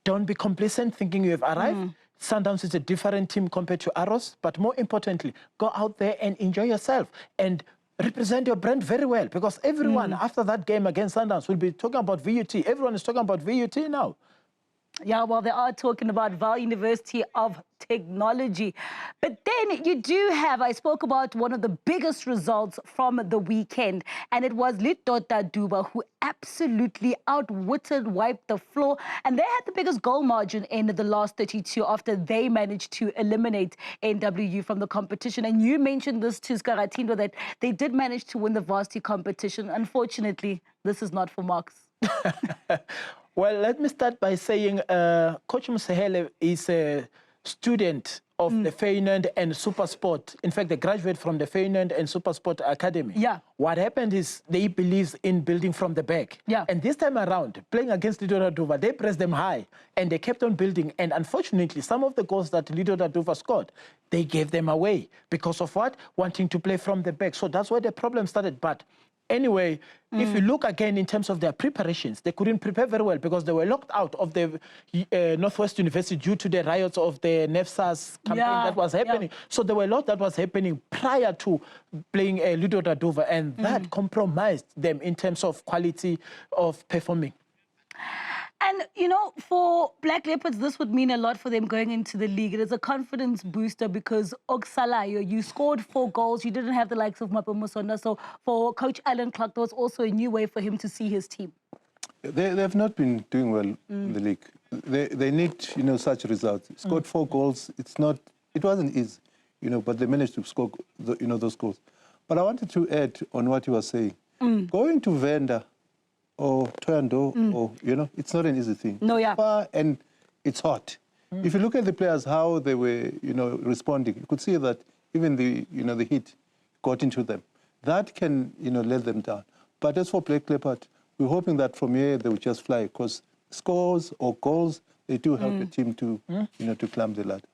Don't be complacent thinking you have arrived. Sundowns is a different team compared to Arrows, but more importantly, go out there and enjoy yourself and represent your brand very well, because everyone after that game against Sundowns will be talking about VUT. Everyone is talking about VUT now.
Yeah, well, they are talking about Vaal University of Technology. But then you do have, I spoke about one of the biggest results from the weekend, and it was Leopards who absolutely outwitted, wiped the floor, and they had the biggest goal margin in the last 32 after they managed to eliminate NWU from the competition. And you mentioned this to Skaratindo, that they did manage to win the varsity competition. Unfortunately, this is not for marks.
Well, let me start by saying Coach Msehele is a student of the Feyenoord and SuperSport. In fact, they graduate from the Feyenoord and SuperSport Academy.
Yeah.
What happened is they believes in building from the back.
Yeah.
And this time around, playing against Leopards, they pressed them high and they kept on building. And unfortunately, some of the goals that Leopards scored, they gave them away because of what? Wanting to play from the back. So that's where the problem started. But anyway, if you look again in terms of their preparations, they couldn't prepare very well because they were locked out of the Northwest University due to the riots of the NEFSA's campaign that was happening. So there were a lot that was happening prior to playing Ludo Dadova, and that compromised them in terms of quality of performing.
And, you know, for Black Leopards, this would mean a lot for them going into the league. It is a confidence booster because Oksalayo, you scored 4 goals. You didn't have the likes of Mapa Musonda. So for Coach Alan Clark, there was also a new way for him to see his team.
They've not been doing well in the league. They need, you know, such results. Scored 4 goals. It wasn't easy, you know, but they managed to score, those goals. But I wanted to add on what you were saying. Going to Venda or Toyando, or, you know, it's not an easy thing.
No, yeah.
And it's hot. If you look at the players, how they were, you know, responding, you could see that even the heat got into them. That can, you know, let them down. But as for Black Leopard, we're hoping that from here they will just fly, because scores or goals, they do help the team to, you know, to climb the ladder.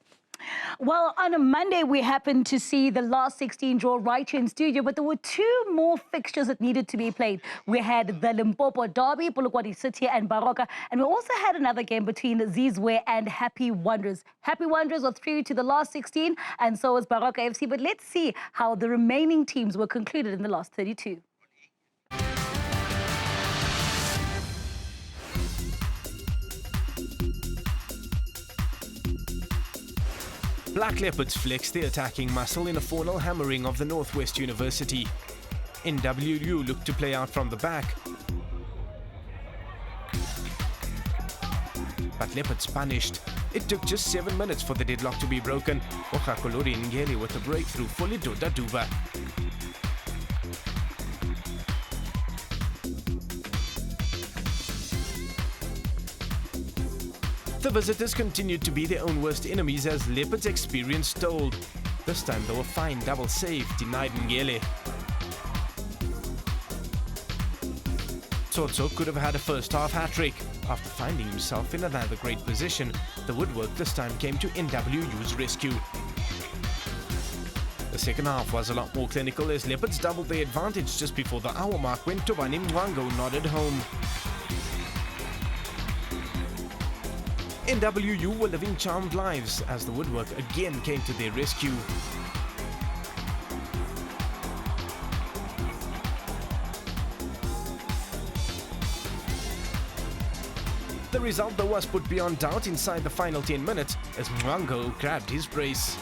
Well, on a Monday, we happened to see the last 16 draw right here in studio, but there were 2 more fixtures that needed to be played. We had the Limpopo Derby, Polokwane City and Baroka, and we also had another game between Zizwe and Happy Wanderers. Happy Wanderers are through to the last 16, and so is Baroka FC. But let's see how the remaining teams were concluded in the last 32.
Black Leopards flexed their attacking muscle in a 4-0 hammering of the Northwest University. NWU looked to play out from the back, but Leopards punished. It took just 7 minutes for the deadlock to be broken. Okakolori Ngeli with a breakthrough for Ludo Dadova. The visitors continued to be their own worst enemies as Leopards' experience told. This time they were fine double save denied Ngele. Tsotso could have had a first half hat-trick. After finding himself in another great position, the woodwork this time came to NWU's rescue. The second half was a lot more clinical as Leopards doubled their advantage just before the hour mark when Tobani Mwango nodded home. NWU were living charmed lives as the woodwork again came to their rescue. The result though was put beyond doubt inside the final 10 minutes as Mwango grabbed his brace.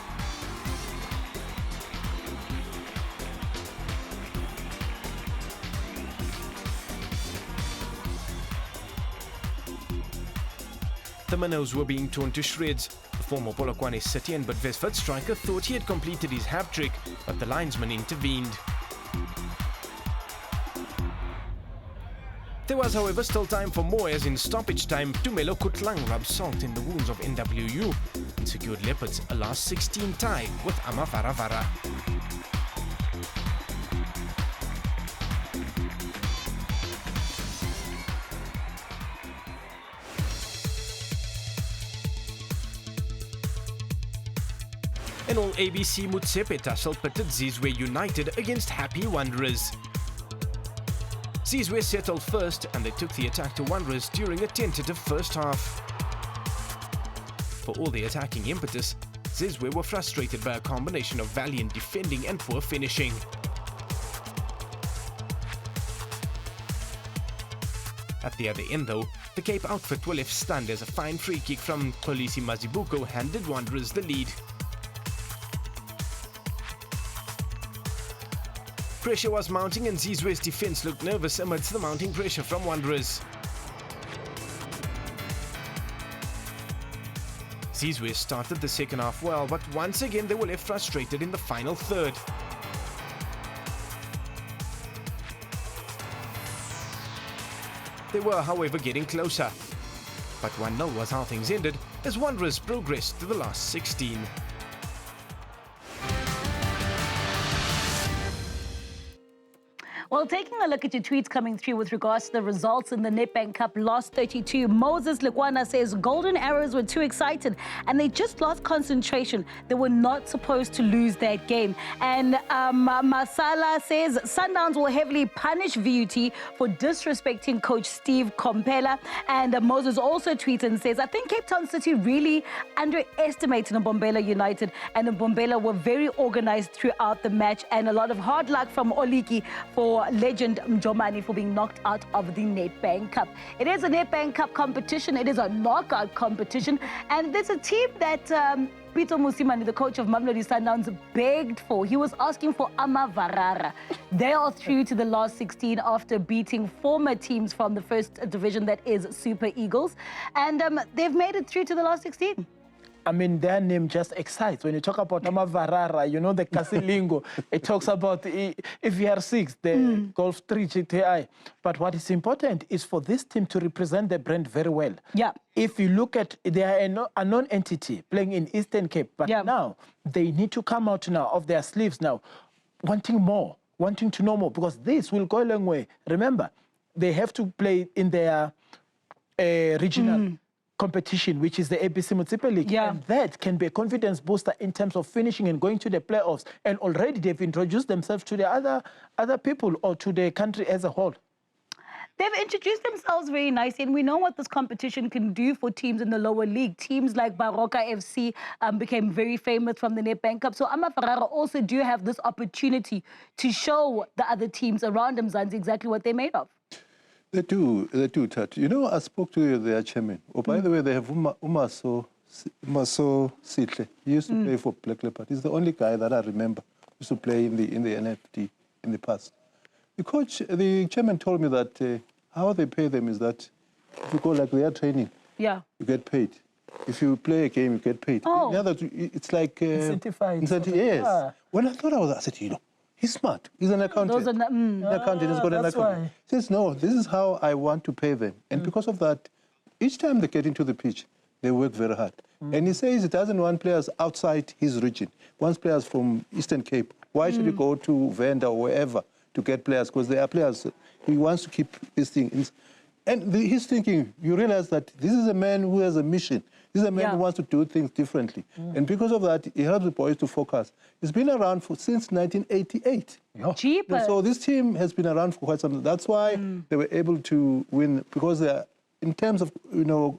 The minnows were being torn to shreds. The former Polokwane City and Bidvest striker thought he had completed his hat-trick, but the linesman intervened. There was, however, still time for more, as in stoppage time, Tumelo Kutlang rubbed salt in the wounds of NWU and secured Leopards a last 16 tie with Amavaravara. In all ABC Mutsepe tussle pitted Zizwe United against Happy Wanderers. Zizwe settled first and they took the attack to Wanderers during a tentative first half. For all the attacking impetus, Zizwe were frustrated by a combination of valiant defending and poor finishing. At the other end though, the Cape outfit were left stunned as a fine free kick from Polisi Mazibuko handed Wanderers the lead. Pressure was mounting and Zizwe's defense looked nervous amidst the mounting pressure from Wanderers. Zizwe started the second half well, but once again they were left frustrated in the final third. They were, however, getting closer. But 1-0 was how things ended as Wanderers progressed to the last 16.
Well, taking a look at your tweets coming through with regards to the results in the Nedbank Cup, lost 32. Moses Lekwana says Golden Arrows were too excited and they just lost concentration. They were not supposed to lose that game. And Masala says Sundowns will heavily punish VUT for disrespecting coach Steve Kompela. And Moses also tweets and says, I think Cape Town City really underestimated Mbombela United, and Mbombela were very organized throughout the match, and a lot of hard luck from Oliki for legend Mjomani for being knocked out of the Nedbank Cup. It is a Nedbank Cup competition. It is a knockout competition. And there's a team that Peter Musimani, the coach of Mamelodi Sundowns, begged for. He was asking for Amavarara. They are through to the last 16 after beating former teams from the first division, that is Super Eagles. And they've made it through to the last 16.
I mean, their name just excites. When you talk about Amavarara, you know, the Kasilingo, it talks about if you are 6, the Golf 3 GTI. But what is important is for this team to represent the brand very well.
Yeah.
If you look at, they are a non-entity playing in Eastern Cape, but now they need to come out now of their sleeves now, wanting more, wanting to know more, because this will go a long way. Remember, they have to play in their regional competition, which is the ABC Municipal League. And that can be a confidence booster in terms of finishing and going to the playoffs. And already they've introduced themselves to the other people or to the country as a whole.
They've introduced themselves very nicely, and we know what this competition can do for teams in the lower league. Teams like Baroka FC became very famous from the Nedbank Cup. So Amavarara also do have this opportunity to show the other teams around Mzansi exactly what they're made of.
They do, Tat. You know, I spoke to their chairman. Oh, by the way, they have Umaso Sitle. He used to play for Black Leopards. He's the only guy that I remember used to play in the NFD in the past. The chairman told me that how they pay them is that if you go like their training, you get paid. If you play a game, you get paid. It's like
incentivized.
Yes. When I thought I said, you know, he's smart. He's an accountant. An accountant. He's got an accountant. He says, no, this is how I want to pay them. And because of that, each time they get into the pitch, they work very hard. And he says he doesn't want players outside his region. He wants players from Eastern Cape. Why should he go to Venda or wherever to get players? Because they are players. He wants to keep this thing. And he's thinking, you realize that this is a man who has a mission. This is a man who wants to do things differently. And because of that, he helps the boys to focus. It's been around since 1988.
Jeepers.
So this team has been around for quite some time. That's why they were able to win, because they are, in terms of, you know,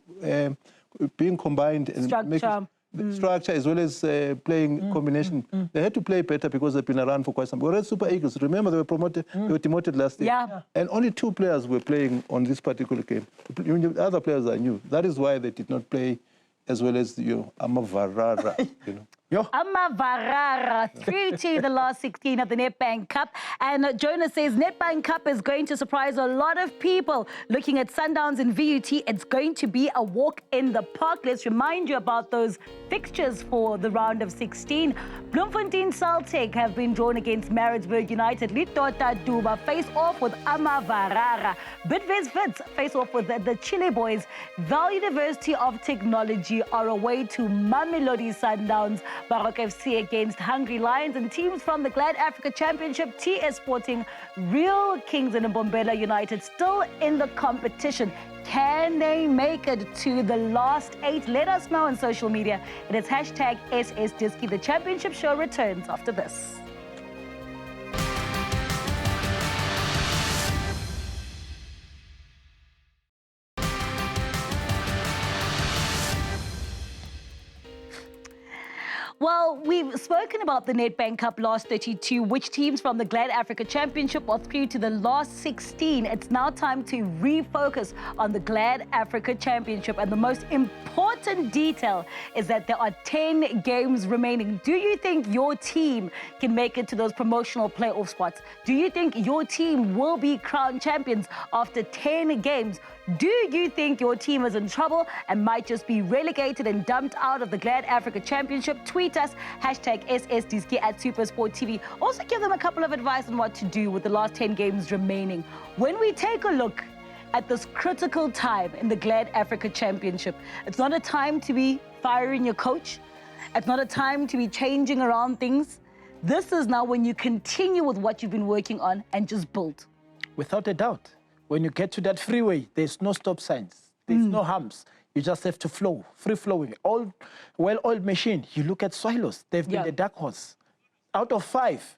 being combined and making structure as well as playing combination. They had to play better because they've been around for quite some time. Whereas Super Eagles, remember they were promoted, they were demoted last year. And only 2 players were playing on this particular game. The other players are new. That is why they did not play as well as Amavarara, you know.
Amavarara through to the last 16 of the Nedbank Cup. And Jonas says Nedbank Cup is going to surprise a lot of people. Looking at Sundowns and VUT, it's going to be a walk in the park. Let's remind you about those fixtures for the round of 16. Bloemfontein Celtic have been drawn against Maritzburg United. Litota Duba face off with Amavarara. Bidvest Wits face off with the Chile boys. Val University of Technology are away to Mamelodi Sundowns. Baroka FC against Hungry Lions, and teams from the GladAfrica Championship, TS Sporting, Real Kings and Mbombela United still in the competition. Can they make it to the last 8? Let us know on social media. It is hashtag SSDisky. The championship show returns after this. Well, we've spoken about the Nedbank Cup last 32, which teams from the GladAfrica Championship are through to the last 16. It's now time to refocus on the GladAfrica Championship. And the most important detail is that there are 10 games remaining. Do you think your team can make it to those promotional playoff spots? Do you think your team will be crowned champions after 10 games? Do you think your team is in trouble and might just be relegated and dumped out of the GladAfrica Championship? Tweet us, hashtag SSDisky at SuperSport TV. Also give them a couple of advice on what to do with the last 10 games remaining. When we take a look at this critical time in the GladAfrica Championship, it's not a time to be firing your coach. It's not a time to be changing around things. This is now when you continue with what you've been working on and just build.
Without a doubt. When you get to that freeway, there's no stop signs. There's no humps. You just have to flow, free-flowing. Well-oiled machine. You look at Swallows. They've been the dark horse. Out of 5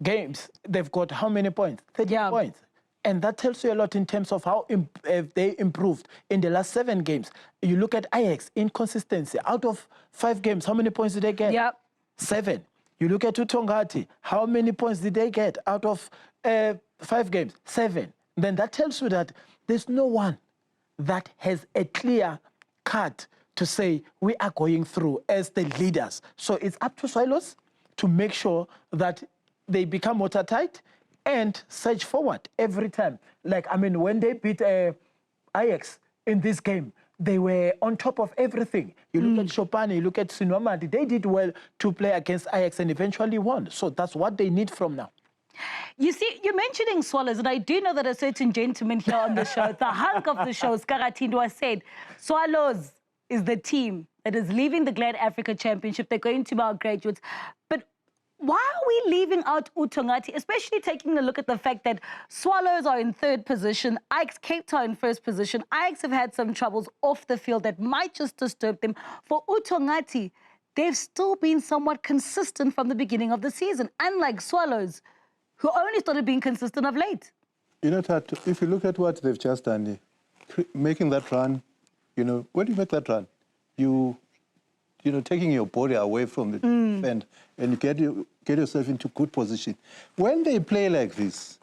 games, they've got how many points? 30 points. And that tells you a lot in terms of how they improved in the last 7 games. You look at Ajax, inconsistency. Out of 5 games, how many points did they get? 7. You look at Uthongathi, how many points did they get out of 5 games? 7. Then that tells you that there's no one that has a clear cut to say we are going through as the leaders. So it's up to Swallows to make sure that they become watertight and surge forward every time. Like, I mean, when they beat Ajax in this game, they were on top of everything. You look at Chopani, you look at Sinwamadi, they did well to play against Ajax and eventually won. So that's what they need from now.
You see, you're mentioning Swallows, and I do know that a certain gentleman here on the show, the hunk of the show, Skaratindwa, said Swallows is the team that is leaving the GladAfrica Championship. They're going to be our graduates. But why are we leaving out Uthongathi, especially taking a look at the fact that Swallows are in 3rd position, Ajax Cape Town in 1st position. Ajax have had some troubles off the field that might just disturb them. For Uthongathi, they've still been somewhat consistent from the beginning of the season, unlike Swallows, who only started being consistent of late.
You know, Tato, if you look at what they've just done, making that run, you know, when you make that run, you know, taking your body away from the defend and you get yourself into good position. When they play like this,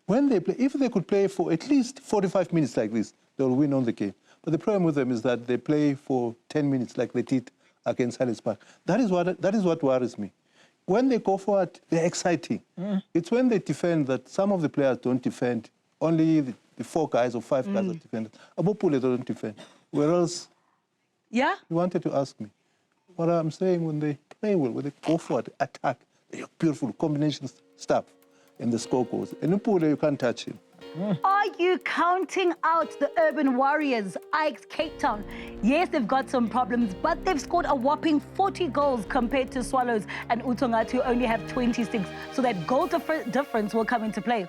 if they could play for at least 45 minutes like this, they'll win on the game. But the problem with them is that they play for 10 minutes like they did against Highlands Park. That is what worries me. When they go forward, they're exciting. It's when they defend that some of the players don't defend. Only the 4 guys or 5 guys that defend. Abopule, they don't defend. Whereas, you wanted to ask me, what I'm saying, when they play well, when they go forward, attack, they have beautiful combination stuff, and the score goes. And Upule, you can't touch him.
Are you counting out the Urban Warriors, Ajax Cape Town? Yes, they've got some problems, but they've scored a whopping 40 goals compared to Swallows and Uthongathi, who only have 26. So that goal difference will come into play.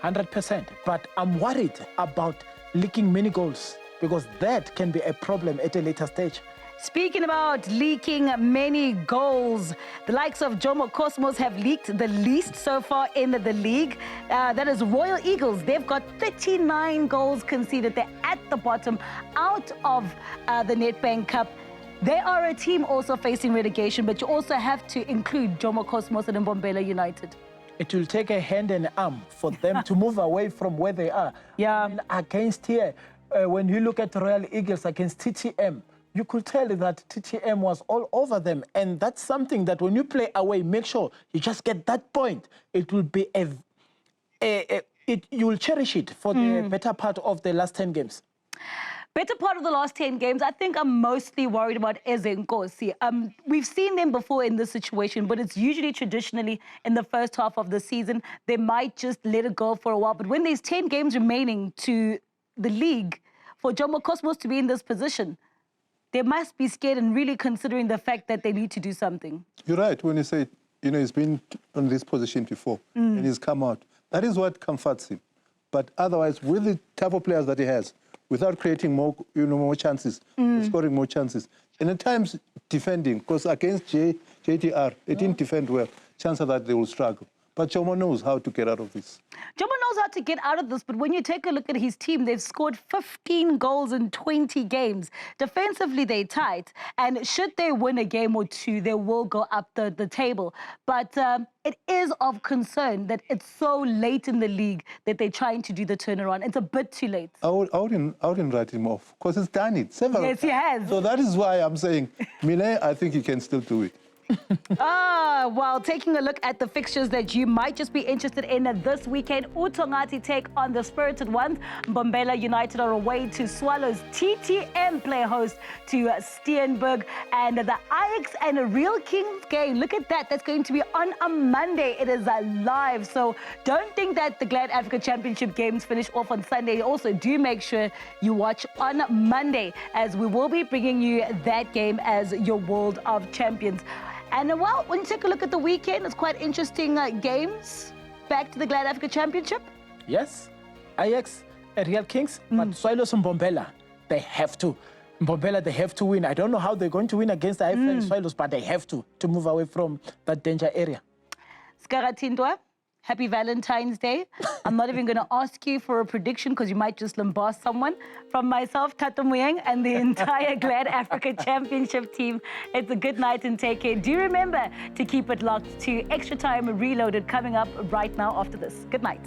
100%. But I'm worried about leaking many goals because that can be a problem at a later stage.
Speaking about leaking many goals, the likes of Jomo Cosmos have leaked the least so far in the league. That is Royal Eagles. They've got 39 goals conceded. They're at the bottom, out of the Nedbank Cup. They are a team also facing relegation, but you also have to include Jomo Cosmos and Mbombela United.
It will take a hand and arm for them to move away from where they are. Against here, when you look at Royal Eagles against TTM, you could tell that TTM was all over them. And that's something that when you play away, make sure you just get that point. It will be you will cherish it for the better part of the last 10 games.
Better part of the last 10 games, I think I'm mostly worried about Eze Nkosi. We've seen them before in this situation, but it's usually traditionally in the first half of the season. They might just let it go for a while. But when there's 10 games remaining to the league, for Jomo Cosmos to be in this position, they must be scared and really considering the fact that they need to do something.
You're right when you say, you know, he's been in this position before and he's come out. That is what comforts him. But otherwise, with the type of players that he has, without creating more chances, scoring more chances, and at times defending, because against JTR, they didn't defend well, chances that they will struggle. But Jomo knows how to get out of this.
Jomo knows how to get out of this, but when you take a look at his team, they've scored 15 goals in 20 games. Defensively, they're tight, and should they win a game or two, they will go up the table. But it is of concern that it's so late in the league that they're trying to do the turnaround. It's a bit too late.
I wouldn't write him off, because he's done it several times.
Yes, he has.
So that is why I'm saying, Mile, I think he can still do it.
Well, taking a look at the fixtures that you might just be interested in this weekend, Uthongathi take on the Spirited Ones. Mbombela United are away to Swallows. TTM play host to Steenberg. And the Ajax and a Real Kings game, look at that. That's going to be on a Monday. It is live. So don't think that the GladAfrica Championship games finish off on Sunday. Also, do make sure you watch on Monday, as we will be bringing you that game as your World of Champions. And well, when you take a look at the weekend, it's quite interesting games. Back to the GladAfrica Championship.
Yes, Ajax and Real Kings, but Swallows and Mbombela, they have to. Mbombela, they have to win. I don't know how they're going to win against the Highlands Swallows, but they have to move away from that danger area.
Skaratindwa, happy Valentine's Day. I'm not even going to ask you for a prediction because you might just lambast someone. From myself, Tato Muyeng, and the entire GladAfrica Championship team, it's a good night and take care. Do remember to keep it locked to Extra Time Reloaded coming up right now after this. Good night.